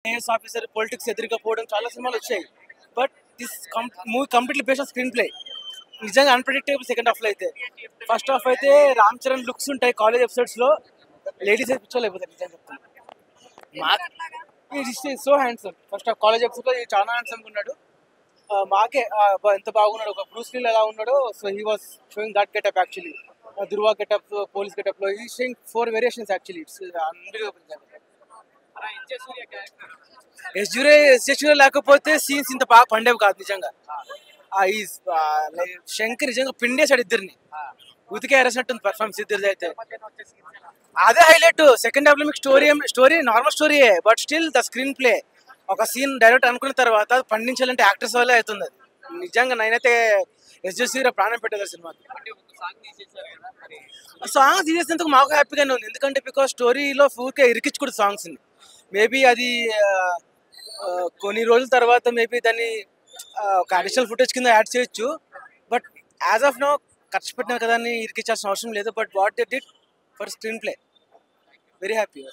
IAS officer politics ఎదురుకపోవడం చాలా సినిమాలు వచ్చాయి. But this movie completely based on screen play. నిజంగా అన్ప్రెడిక్టబుల్ సెకండ్ హాఫ్ లో అయితే. ఫస్ట్ హాఫ్ అయితే రామ్ చరణ్ లుక్స్ ఉంటాయి కాలేజ్ ఎపిసోడ్స్ లో, లేడీస్ అయితే పిచ్చోలేకపోతారు నిజంగా చెప్తాను. So handsome. First half college episode లో చాలా హ్యాండ్సమ్ ఉన్నాడు. మాకే ఎంత బాగున్నాడు, ఒక బ్రూస్ లీ ఎలా ఉన్నాడో, so he was showing that getup actually. దుర్వా గెటప్, పోలీస్ గెటప్ లో he showing 4 variations actually. It's ఎస్ జూరే లేకపోతే సీన్స్ ఇంత బాగా పండేవి కాదు నిజంగా. శంకర్ నిజంగా పిండేశాడు ఇద్దరిని, ఉతికే అరేసినట్టుంది పర్ఫార్మెన్స్ ఇద్దరిది అయితే. అదే హైలైట్. సెకండ్ హాఫ్ లో మీకు స్టోరీ నార్మల్ స్టోరీయే, but still the screenplay. ఒక సీన్ డైరెక్ట్ అనుకున్న తర్వాత పండించాలంటే యాక్టర్స్ వల్లే అవుతుంది అది. నిజంగా నేనైతే ఎస్జెసీరా ప్రాణం పెట్టేది సినిమాకి. సాంగ్స్ తీసేందుకు మాకు హ్యాపీగానే ఉంది, ఎందుకంటే బికాస్ స్టోరీలో ఊరికే ఇరికించుకుంటు సాంగ్స్ ని. మేబీ అది కొన్ని రోజుల తర్వాత మేబీ దాన్ని ఒక అడిషనల్ ఫుటేజ్ కింద యాడ్ చేయొచ్చు. బట్ యాజ్ ఆఫ్ నో ఖర్చు పెట్టిన కదా అని ఇరికించాల్సిన అవసరం లేదు. But what they did for screen play, very happy.